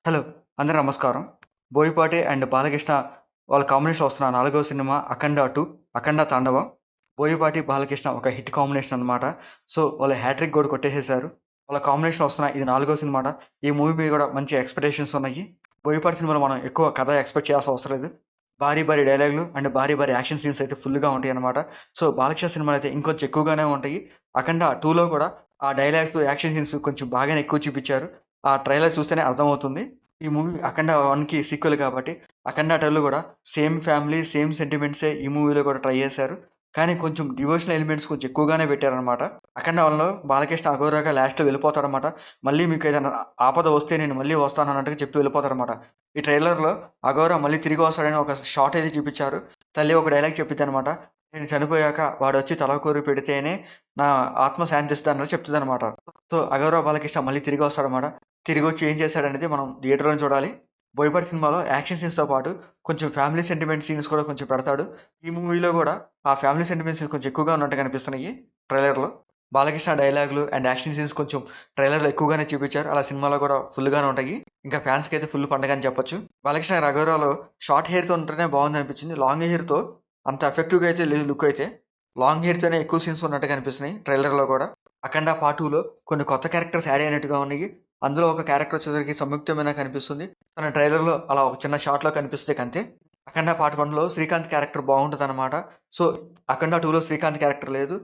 Hello! అందరూ నమస్కారం. 'Boyapati' and 'Balakrishna' వాళ్ళ కాంబినేషన్‌లో వస్తున్న నాలుగో సినిమా 'అఖండ 2' 'అఖండ తాండవం'. 'బోయపాటి', 'బాలకృష్ణ' ఒక హిట్ కాంబినేషన్ అనమాట. సో, వాళ్ళు హ్యాట్రిక్ గూడా కొట్టేసేసారు. వాళ్ళ కాంబినేషన్‌లో వస్తున్న ఇది నాలుగో సినిమాట. ఈ మూవీ మీద గూడా మంచి ఎక్స్‌పెక్టేషన్స్ ఉన్నాయి. 'బోయపాటి' సినిమాలో మనం ఎక్కువ కథ ఎక్స్‌పెక్ట్ చేయాల్సిన అవసరం లేదు. భారీ భారీ డైలాగులు అండ్ భారీ భారీ యాక్షన్ సీన్స్ అయితే ఫుల్‌గా ఉంటాయన్నమాట. సో, 'బాలకృష్ణ' సినిమాలో అయితే ఇంకొంచెం ఎక్కువగానే ఉంటాయి. 'అఖండ 2'లో కూడా ఆ డైలాగ్స్, యాక్షన్ సీన్స్ కొంచెం బాగానే ఎక్కువ చూపిచ్చారు. ఆ ట్రైలర్ చూస్తేనే అర్థమవుతుంది. ఈ మూవీ 'అఖండ 1'కి సీక్వెల్ కాబట్టి 'అఖండ 2'లో గూడా సేమ్ ఫ్యామిలీ, సేమ్ సెంటిమెంట్సే ఈ మూవీలో కూడా ట్రై చేశారు. కానీ కొంచెం డివోషనల్ ఎలిమెంట్స్ కొంచెం ఎక్కువగానే పెట్టారనమాట. 'అఖండ 1'లో బాలకృష్ణ అఘోరాగా లాస్ట్‌లో వెళ్ళిపోతాడనమాట. మళ్ళీ మీకేదైనా ఆపద వస్తే నేను మళ్ళీ వస్తానన్నట్టుగా చెప్పి వెళ్ళిపోతాడనమాట. ఈ ట్రైలర్‌లో అఘోరా మళ్ళీ తిరిగి వస్తాడని ఒక షాట్ అయితే చూపిచ్చారు. తల్లి ఒక డైలాగ్ చెప్పిద్దనమాట. నేను చనిపోయాక వాడొచ్చి తలకోరి పెడితేనే నా ఆత్మ శాంతిస్తదన్నట్టు చెప్తదనమాట. సో, అఘోరా బాలకృష్ణ మళ్ళీ తిరిగి వస్తాడనమాట. తిరిగొచ్చి ఏం చేశాడనేది మనం థియేటర్‌లోనే చూడాలి. 'బోయపాటి' సినిమాలో యాక్షన్ సీన్స్‌తో పాటు కొంచెం ఫ్యామిలీ సెంటిమెంట్ సీన్స్ కూడా కొంచెం పెడతాడు. ఈ మూవీలో గూడా ఆ ఫ్యామిలీ సెంటిమెంట్ సీన్స్ కొంచెం ఎక్కువగా ఉన్నట్టుగా కనిపిస్తున్నాయి ట్రైలర్‌లో. బాలకృష్ణ డైలాగులు అండ్ యాక్షన్ సీన్స్ కొంచెం ట్రైలర్‌లో ఎక్కువగానే చూపిచ్చారు. అలా సినిమాలో గూడా ఫుల్‌గానే ఉంటాయి. ఇంకా ఫ్యాన్స్‌కైతే ఫుల్ పండగని చెప్పొచ్చు. బాలకృష్ణ గారి 'అఘోరా'లో షార్ట్ హెయిర్‌తో ఉంటేనే బావుందనిపించింది. లాంగ్ హెయిర్‌తో అంత ఎఫెక్టివ్‌గా అయితే లేదు లుక్ అయితే. లాంగ్ హెయిర్‌తోనే ఎక్కువ సీన్స్ ఉన్నట్టుగా అనిపిస్తున్నాయి ట్రైలర్‌లో గూడా. 'అఖండ పార్ట్ 2'లో కొన్ని కొత్త క్యారెక్టర్స్ యాడ్ అయినట్టుగా ఉన్నాయి. అందులో ఒక క్యారెక్టర్ వచ్చేసరికి సంయుక్త మీనన్ కనిపిస్తుంది. తన ట్రైలర్‌లో అలా ఒక చిన్న షాట్‌లో కనిపిస్తే కంతే. 'అఖండ పార్ట్ 1'లో శ్రీకాంత్ క్యారెక్టర్ బావుంటదనమాట. సో, 'అఖండ 2'లో శ్రీకాంత్ క్యారెక్టర్ లేదు.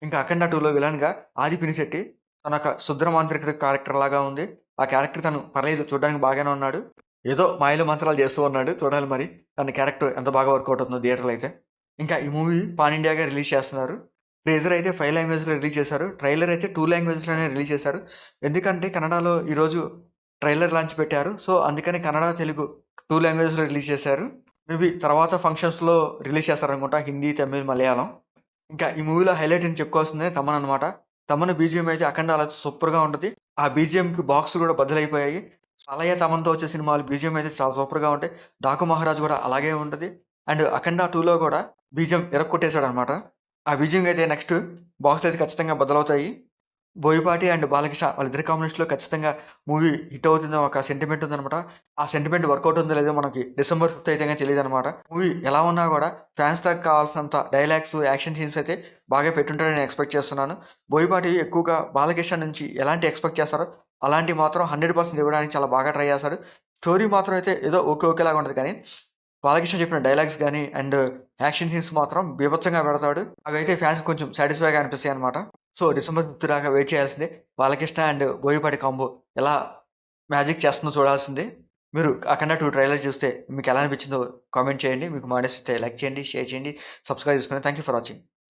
ఇంకా 'అఖండ 2'లో విలన్‌గా ఆది పినిశెట్టి తనొక శుద్ర మాంత్రికుడి క్యారెక్టర్ లాగా ఉంది. ఆ క్యారెక్టర్ తను పర్లేదు చూడ్డానికి బాగానే ఉన్నాడు. ఏదో మాయలు మంత్రాలు చేస్తూ ఉన్నాడు. చూడాలి మరి తన క్యారెక్టర్ ఎంత బాగా వర్కౌట్ అవుతుందో థియేటర్‌లో అయితే. ఇంకా ఈ మూవీ పాన్ ఇండియాగా రిలీజ్ చేస్తున్నారు. టీజర్ అయితే 5 లాంగ్వేజ్‌లో రిలీజ్ చేశారు. ట్రైలర్ అయితే 2 లాంగ్వేజ్‌లోనే రిలీజ్ చేశారు. ఎందుకంటే కన్నడలో ఈరోజు ట్రైలర్ లాంచ్ పెట్టారు. సో, అందుకని కన్నడ, తెలుగు 2 లాంగ్వేజ్‌లో రిలీజ్ చేశారు. మేబీ తర్వాత ఫంక్షన్స్‌లో రిలీజ్ చేస్తారనుకుంటా. హిందీ, తమిళ్, మలయాళం. ఇంకా ఈ మూవీలో హైలైట్ అని చెప్పుకోవాల్సిందే తమన్ అనమాట. తమన్ బీజీఎం అయితే అఖండాల సూపర్‌గా ఉంటది. ఆ బీజీఎంకి బాక్స్‌లు కూడా బద్దలైపోయాయి. అలాగే తమన్‌తో వచ్చే సినిమాలు బీజీఎం అయితే చాలా సూపర్‌గా ఉంటాయి. 'డాకు మహారాజ్' కూడా అలాగే ఉంటది. అండ్ 'అఖండ 2'లో కూడా బీజీఎం ఇరక్కొట్టేసాడనమాట. ఆ బీజీఎం అయితే నెక్స్ట్ బాక్స్‌లో అయితే ఖచ్చితంగా బద్దలవుతాయి. 'బోయపాటి' అండ్ 'బాలకృష్ణ' వాళ్ళిద్దరి కాంబినేషన్‌లో ఖచ్చితంగా మూవీ హిట్ అవుతుందని ఒక సెంటిమెంట్ ఉందనమాట. ఆ సెంటిమెంట్ వర్కౌట్ ఉందో లేదో మనకి డిసెంబర్ 5 అయితే గాని తెలీదనమాట. మూవీ ఎలా ఉన్నా గూడా ఫ్యాన్స్ దాకా కావాల్సినంత డైలాగ్స్, యాక్షన్ సీన్స్ అయితే బాగా పెట్టుంటారని నేను ఎక్స్‌పెక్ట్ చేస్తున్నాను. 'బోయపాటి' ఎక్కువగా 'బాలకృష్ణ' నుంచి ఎలాంటి ఎక్స్‌పెక్ట్ చేస్తారో అలాంటివి మాత్రం 100% ఇవ్వడానికి చాలా బాగా ట్రై చేస్తాడు. స్టోరీ మాత్రం అయితే ఏదో ఓకే ఓకేలాగా ఉంటది కానీ, బాలకృష్ణ చెప్పిన డైలాగ్స్ గాని అండ్ యాక్షన్ సీన్స్ మాత్రం బీభత్సంగా పెడతాడు. అవైతే ఫ్యాన్స్‌కి కొంచెం సాటిస్ఫై‌గా అనిపిస్తాయన్నమాట. సో, డిసెంబర్ 5 దాకా వెయిట్ చేయాల్సిందే. బాలకృష్ణ అండ్ బోయపాటి కాంబో ఎలా మ్యాజిక్ చేస్తుందో చూడాల్సిందే. మీరు 'అఖండ 2' ట్రైలర్ చూస్తే మీకెలా అనిపించిందో కామెంట్ చేయండి. మీకు మా నచ్చితే లైక్ చేయండి, షేర్ చేయండి, సబ్స్క్రైబ్ చేసుకోండి. Thank you for watching.